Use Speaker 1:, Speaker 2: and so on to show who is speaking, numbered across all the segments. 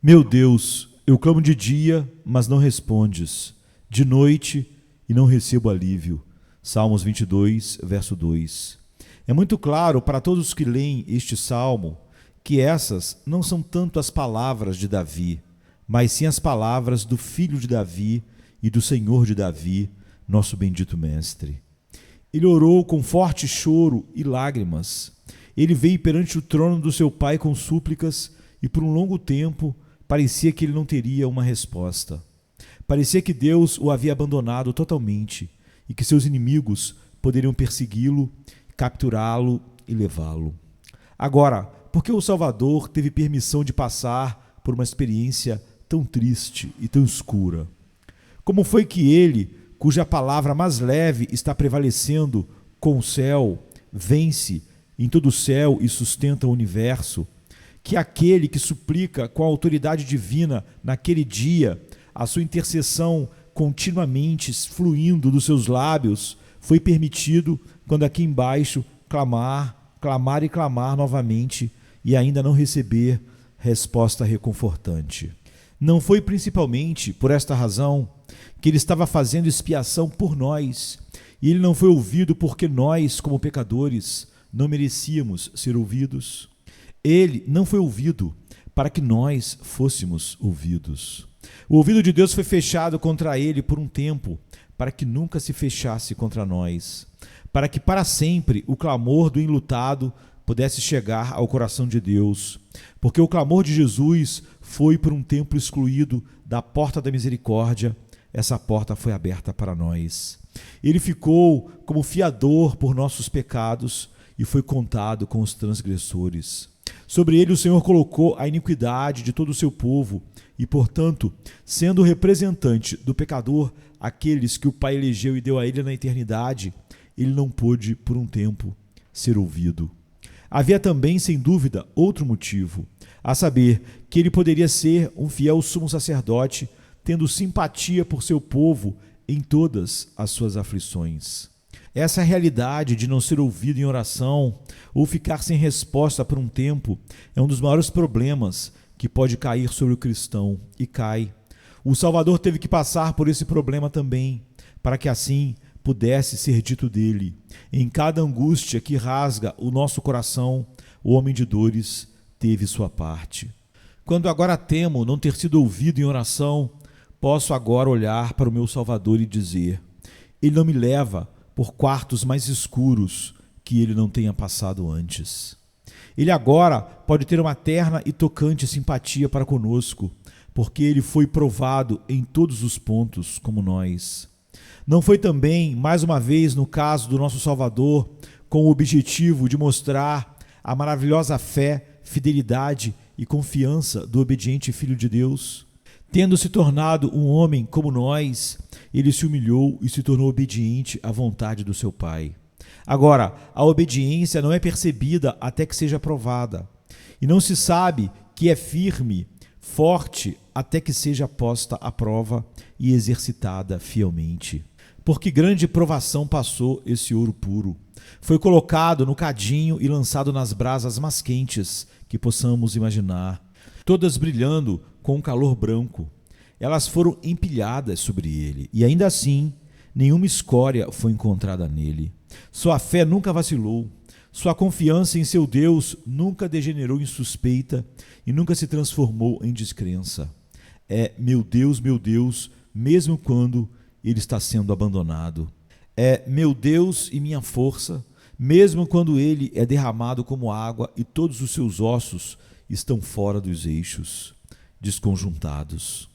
Speaker 1: Meu Deus, eu clamo de dia, mas não respondes, de noite e não recebo alívio. Salmos 22, verso 2. É muito claro para todos os que leem este salmo que essas não são tanto as palavras de Davi, mas sim as palavras do filho de Davi e do Senhor de Davi, nosso bendito mestre. Ele orou com forte choro e lágrimas. Ele veio perante o trono do seu pai com súplicas e por um longo tempo parecia que ele não teria uma resposta. Parecia que Deus o havia abandonado totalmente e que seus inimigos poderiam persegui-lo, capturá-lo e levá-lo. Agora, por que o Salvador teve permissão de passar por uma experiência tão triste e tão escura? Como foi que ele, cuja palavra mais leve está prevalecendo com o céu, vence em todo o céu e sustenta o universo, que aquele que suplica com a autoridade divina naquele dia, a sua intercessão continuamente fluindo dos seus lábios, foi permitido quando aqui embaixo clamar e clamar novamente e ainda não receber resposta reconfortante. Não foi principalmente por esta razão que ele estava fazendo expiação por nós, e ele não foi ouvido porque nós, como pecadores, não merecíamos ser ouvidos. Ele não foi ouvido para que nós fôssemos ouvidos. O ouvido de Deus foi fechado contra ele por um tempo, para que nunca se fechasse contra nós, para que para sempre o clamor do enlutado pudesse chegar ao coração de Deus, porque o clamor de Jesus foi por um tempo excluído da porta da misericórdia. Essa porta foi aberta para nós. Ele ficou como fiador por nossos pecados e foi contado com os transgressores. Sobre ele o Senhor colocou a iniquidade de todo o seu povo e, portanto, sendo o representante do pecador, aqueles que o Pai elegeu e deu a ele na eternidade, ele não pôde, por um tempo, ser ouvido. Havia também, sem dúvida, outro motivo, a saber, que ele poderia ser um fiel sumo sacerdote, tendo simpatia por seu povo em todas as suas aflições. Essa realidade de não ser ouvido em oração ou ficar sem resposta por um tempo é um dos maiores problemas que pode cair sobre o cristão, e cai. O Salvador teve que passar por esse problema também, para que assim pudesse ser dito dele: em cada angústia que rasga o nosso coração, o homem de dores teve sua parte. Quando agora temo não ter sido ouvido em oração, posso agora olhar para o meu Salvador e dizer: ele não me leva por quartos mais escuros que ele não tenha passado antes. Ele agora pode ter uma terna e tocante simpatia para conosco, porque ele foi provado em todos os pontos como nós. Não foi também, mais uma vez, no caso do nosso Salvador, com o objetivo de mostrar a maravilhosa fé, fidelidade e confiança do obediente Filho de Deus? Tendo se tornado um homem como nós, ele se humilhou e se tornou obediente à vontade do seu Pai. Agora, a obediência não é percebida até que seja provada, e não se sabe que é firme, forte, até que seja posta à prova e exercitada fielmente. Por que grande provação passou esse ouro puro? Foi colocado no cadinho e lançado nas brasas mais quentes que possamos imaginar, todas brilhando com um calor branco. Elas foram empilhadas sobre ele, e ainda assim, nenhuma escória foi encontrada nele. Sua fé nunca vacilou, sua confiança em seu Deus nunca degenerou em suspeita e nunca se transformou em descrença. É meu Deus, mesmo quando ele está sendo abandonado. É meu Deus e minha força, mesmo quando ele é derramado como água e todos os seus ossos estão fora dos eixos, desconjuntados.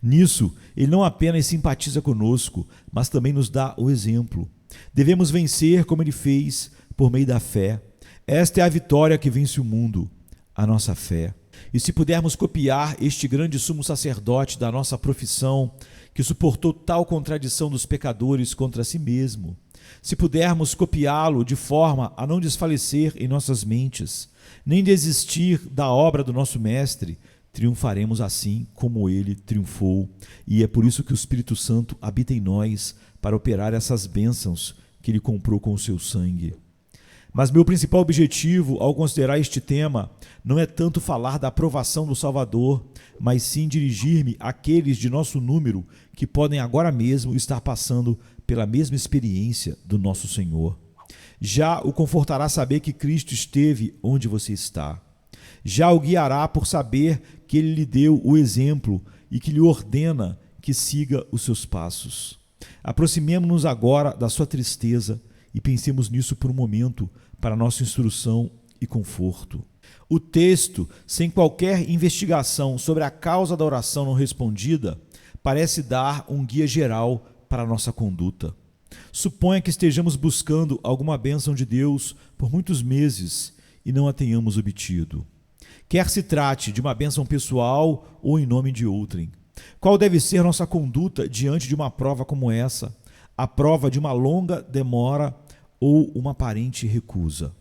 Speaker 1: Nisso, ele não apenas simpatiza conosco, mas também nos dá o exemplo. Devemos vencer como ele fez, por meio da fé. Esta é a vitória que vence o mundo, a nossa fé. E se pudermos copiar este grande sumo sacerdote da nossa profissão, que suportou tal contradição dos pecadores contra si mesmo, se pudermos copiá-lo de forma a não desfalecer em nossas mentes, nem desistir da obra do nosso Mestre, triunfaremos assim como ele triunfou, e é por isso que o Espírito Santo habita em nós para operar essas bênçãos que ele comprou com o seu sangue. Mas meu principal objetivo ao considerar este tema não é tanto falar da aprovação do Salvador, mas sim dirigir-me àqueles de nosso número que podem agora mesmo estar passando pela mesma experiência do nosso Senhor. Já o confortará saber que Cristo esteve onde você está. Já o guiará por saber que Ele lhe deu o exemplo e que lhe ordena que siga os seus passos. Aproximemo-nos agora da sua tristeza e pensemos nisso por um momento para nossa instrução e conforto. O texto, sem qualquer investigação sobre a causa da oração não respondida, parece dar um guia geral para a nossa conduta. Suponha que estejamos buscando alguma bênção de Deus por muitos meses e não a tenhamos obtido. Quer se trate de uma bênção pessoal ou em nome de outrem. Qual deve ser nossa conduta diante de uma prova como essa? A prova de uma longa demora ou uma aparente recusa?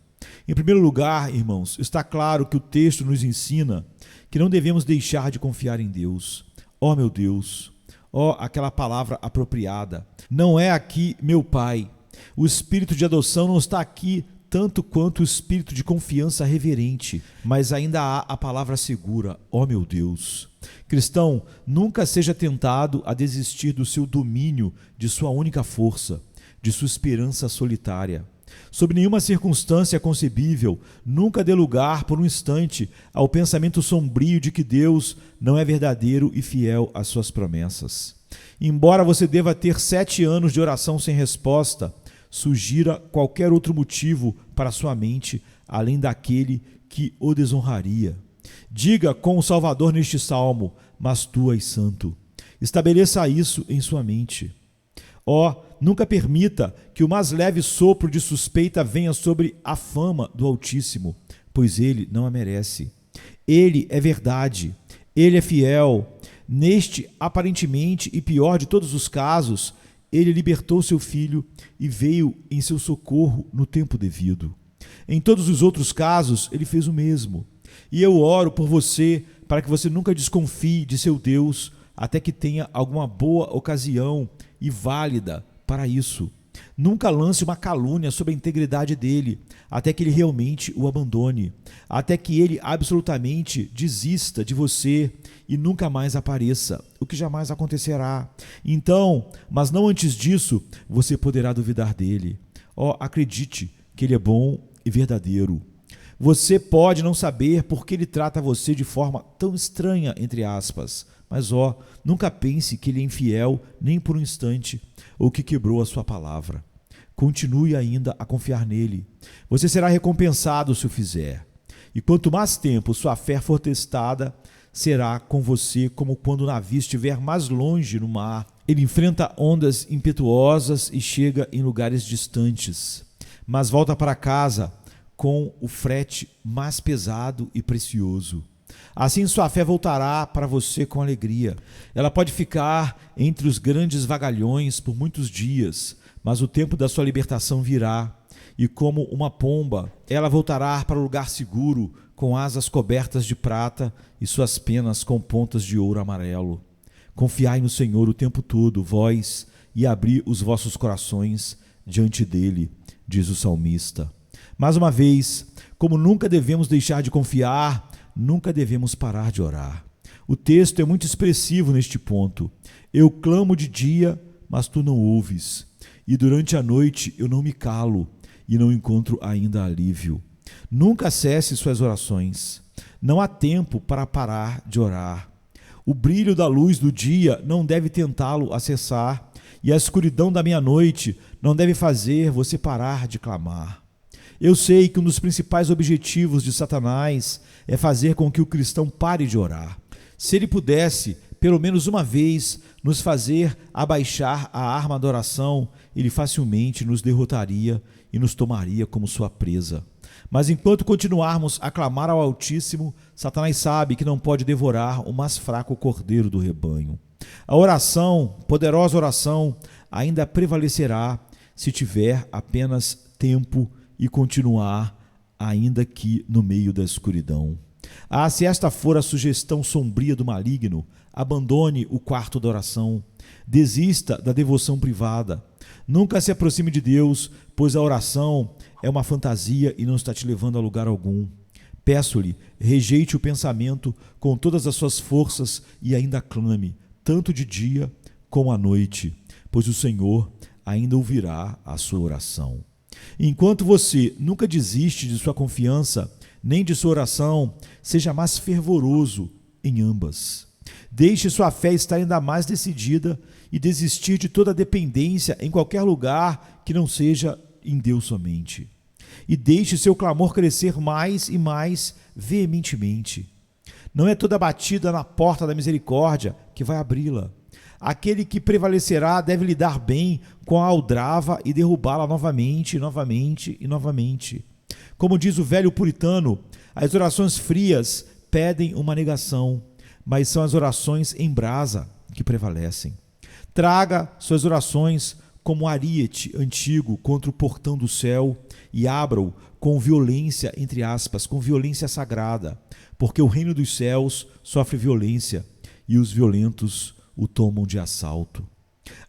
Speaker 1: Em primeiro lugar, irmãos, está claro que o texto nos ensina que não devemos deixar de confiar em Deus. Ó meu Deus, ó aquela palavra apropriada. Não é aqui meu Pai. O espírito de adoção não está aqui tanto quanto o espírito de confiança reverente, mas ainda há a palavra segura, ó meu Deus. Cristão, nunca seja tentado a desistir do seu domínio, de sua única força, de sua esperança solitária. Sob nenhuma circunstância concebível, nunca dê lugar por um instante ao pensamento sombrio de que Deus não é verdadeiro e fiel às suas promessas. Embora você deva ter 7 anos de oração sem resposta, sugira qualquer outro motivo para sua mente, além daquele que o desonraria. Diga com o Salvador neste salmo, mas tu és santo. Estabeleça isso em sua mente. Ó, nunca permita que o mais leve sopro de suspeita venha sobre a fama do Altíssimo, pois ele não a merece. Ele é verdade, ele é fiel. Neste, aparentemente e pior de todos os casos, ele libertou seu filho e veio em seu socorro no tempo devido. Em todos os outros casos, ele fez o mesmo. E eu oro por você para que você nunca desconfie de seu Deus até que tenha alguma boa ocasião e válida para isso. Nunca lance uma calúnia sobre a integridade dele, até que ele realmente o abandone, até que ele absolutamente desista de você e nunca mais apareça, o que jamais acontecerá. Então, mas não antes disso, você poderá duvidar dele. Ó, acredite que ele é bom e verdadeiro. Você pode não saber por que ele trata você de forma tão estranha, entre aspas, mas nunca pense que ele é infiel nem por um instante, ou que quebrou a sua palavra. Continue ainda a confiar nele. Você será recompensado se o fizer. E quanto mais tempo sua fé for testada, será com você como quando o navio estiver mais longe no mar. Ele enfrenta ondas impetuosas e chega em lugares distantes, mas volta para casa com o frete mais pesado e precioso. Assim sua fé voltará para você com alegria. Ela pode ficar entre os grandes vagalhões por muitos dias, mas o tempo da sua libertação virá, e como uma pomba, ela voltará para o lugar seguro, com asas cobertas de prata e suas penas com pontas de ouro amarelo. Confiai no Senhor o tempo todo, vós, e abri os vossos corações diante dele, diz o salmista. Mais uma vez, como nunca devemos deixar de confiar, nunca devemos parar de orar. O texto é muito expressivo neste ponto. Eu clamo de dia, mas tu não ouves. E durante a noite eu não me calo e não encontro ainda alívio. Nunca cesse suas orações. Não há tempo para parar de orar. O brilho da luz do dia não deve tentá-lo a cessar, e a escuridão da meia-noite não deve fazer você parar de clamar. Eu sei que um dos principais objetivos de Satanás é fazer com que o cristão pare de orar. Se ele pudesse, pelo menos uma vez, nos fazer abaixar a arma da oração, ele facilmente nos derrotaria e nos tomaria como sua presa. Mas enquanto continuarmos a clamar ao Altíssimo, Satanás sabe que não pode devorar o mais fraco cordeiro do rebanho. A oração, poderosa oração, ainda prevalecerá se tiver apenas tempo e continuar, ainda que no meio da escuridão. Ah, se esta for a sugestão sombria do maligno, abandone o quarto da oração. Desista da devoção privada. Nunca se aproxime de Deus, pois a oração é uma fantasia e não está te levando a lugar algum. Peço-lhe, rejeite o pensamento com todas as suas forças e ainda clame, tanto de dia como à noite, pois o Senhor ainda ouvirá a sua oração. Enquanto você nunca desiste de sua confiança, nem de sua oração, seja mais fervoroso em ambas. Deixe sua fé estar ainda mais decidida e desistir de toda dependência em qualquer lugar que não seja em Deus somente. E deixe seu clamor crescer mais e mais veementemente. Não é toda batida na porta da misericórdia que vai abri-la. Aquele que prevalecerá deve lidar bem com a aldrava e derrubá-la novamente, novamente e novamente. Como diz o velho puritano, as orações frias pedem uma negação, mas são as orações em brasa que prevalecem. Traga suas orações como um ariete antigo contra o portão do céu e abra-o com violência, entre aspas, com violência sagrada, porque o reino dos céus sofre violência e os violentos o tomam de assalto.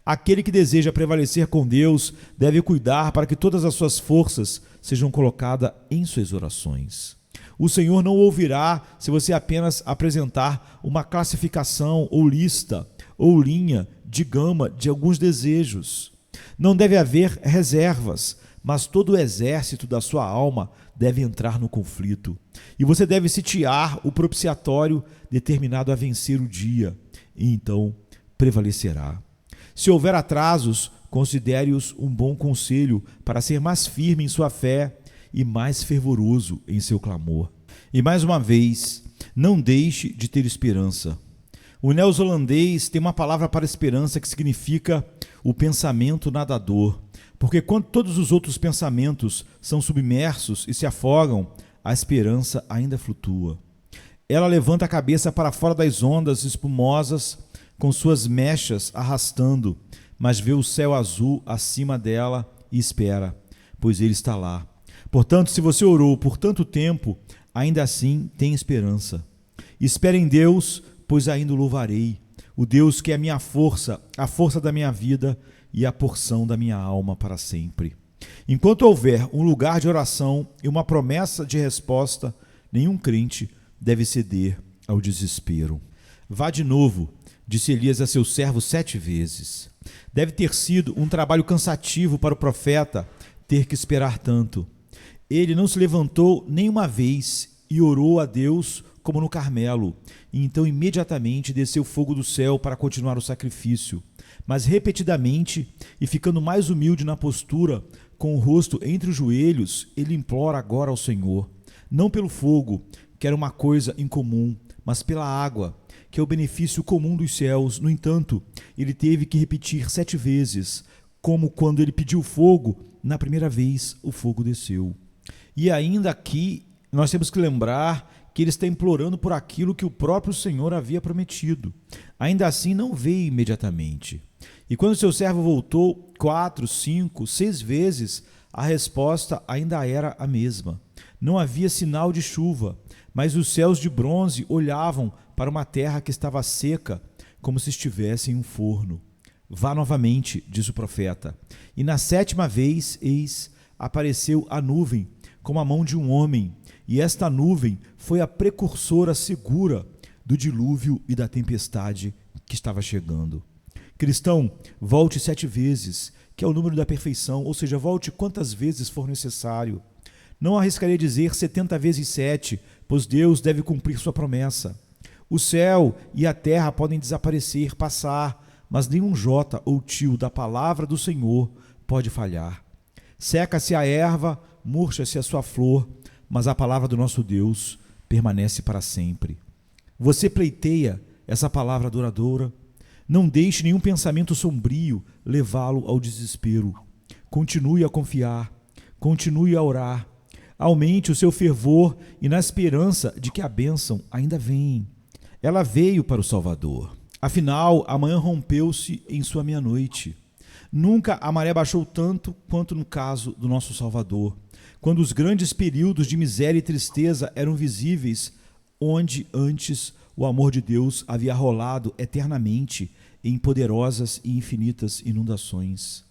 Speaker 1: Aquele que deseja prevalecer com Deus deve cuidar para que todas as suas forças sejam colocadas em suas orações. O Senhor não ouvirá se você apenas apresentar uma classificação ou lista ou linha de gama de alguns desejos. Não deve haver reservas, mas todo o exército da sua alma deve entrar no conflito. E você deve sitiar o propiciatório determinado a vencer o dia, e então prevalecerá. Se houver atrasos, considere-os um bom conselho para ser mais firme em sua fé e mais fervoroso em seu clamor. E mais uma vez, não deixe de ter esperança. O neozelandês tem uma palavra para esperança que significa o pensamento nadador, porque quando todos os outros pensamentos são submersos e se afogam, a esperança ainda flutua. Ela levanta a cabeça para fora das ondas espumosas, com suas mechas arrastando, mas vê o céu azul acima dela e espera, pois ele está lá. Portanto, se você orou por tanto tempo, ainda assim tem esperança. Espere em Deus, pois ainda o louvarei, o Deus que é a minha força, a força da minha vida e a porção da minha alma para sempre. Enquanto houver um lugar de oração e uma promessa de resposta, nenhum crente deve ceder ao desespero. Vá de novo, disse Elias a seu servo 7 vezes. Deve ter sido um trabalho cansativo para o profeta ter que esperar tanto. Ele não se levantou nem uma vez e orou a Deus como no Carmelo, e então imediatamente desceu fogo do céu para continuar o sacrifício. Mas repetidamente, e ficando mais humilde na postura, com o rosto entre os joelhos, ele implora agora ao Senhor, não pelo fogo, que era uma coisa incomum, mas pela água, que é o benefício comum dos céus. No entanto, ele teve que repetir 7 vezes, como quando ele pediu fogo, na primeira vez o fogo desceu. E ainda aqui, nós temos que lembrar que ele está implorando por aquilo que o próprio Senhor havia prometido. Ainda assim, não veio imediatamente. E quando seu servo voltou 4, 5, 6 vezes, a resposta ainda era a mesma. Não havia sinal de chuva, mas os céus de bronze olhavam para uma terra que estava seca, como se estivesse em um forno. Vá novamente, diz o profeta. E na 7ª vez, eis, apareceu a nuvem, como a mão de um homem, e esta nuvem foi a precursora segura do dilúvio e da tempestade que estava chegando. Cristão, volte 7 vezes, que é o número da perfeição, ou seja, volte quantas vezes for necessário. Não arriscaria dizer 70 vezes 7, pois Deus deve cumprir sua promessa. O céu e a terra podem desaparecer, passar, mas nenhum jota ou tio da palavra do Senhor pode falhar. Seca-se a erva, murcha-se a sua flor, mas a palavra do nosso Deus permanece para sempre. Você pleiteia essa palavra adoradora? Não deixe nenhum pensamento sombrio levá-lo ao desespero. Continue a confiar, continue a orar. Aumente o seu fervor e na esperança de que a bênção ainda vem. Ela veio para o Salvador. Afinal, a manhã rompeu-se em sua meia-noite. Nunca a maré baixou tanto quanto no caso do nosso Salvador. Quando os grandes períodos de miséria e tristeza eram visíveis onde antes o amor de Deus havia rolado eternamente em poderosas e infinitas inundações.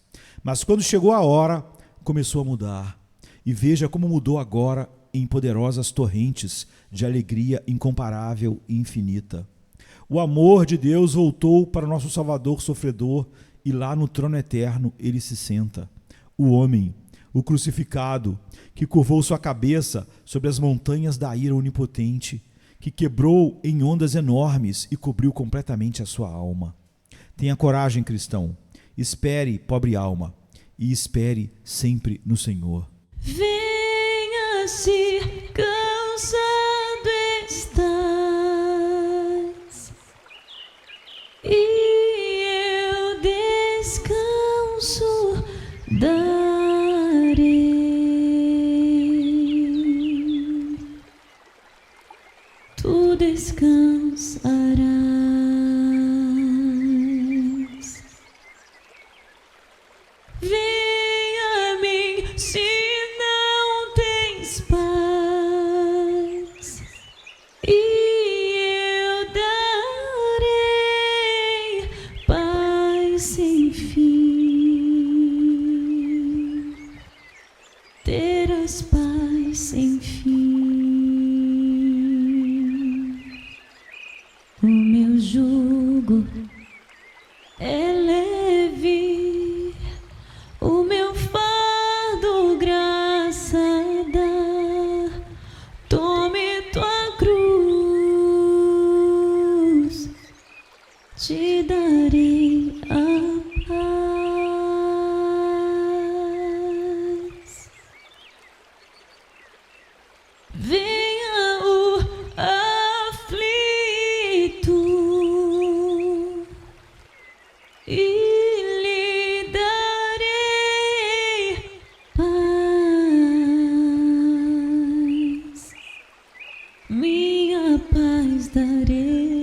Speaker 1: Mas quando chegou a hora, começou a mudar. E veja como mudou agora em poderosas torrentes de alegria incomparável e infinita. O amor de Deus voltou para o nosso Salvador sofredor e lá no trono eterno ele se senta. O homem, o crucificado, que curvou sua cabeça sobre as montanhas da ira onipotente, que quebrou em ondas enormes e cobriu completamente a sua alma. Tenha coragem, cristão. Espere, pobre alma, e espere sempre no Senhor.
Speaker 2: Venha se cansado estás, e eu descanso darei. Tu descansarás. Venha a mim se não tens paz, e eu darei paz sem fim. Terás paz sem fim. O meu jugo é leve, o meu fardo graça dá. Tome tua cruz, te darei a paz. Venha o aflito e lhe darei paz, minha paz darei.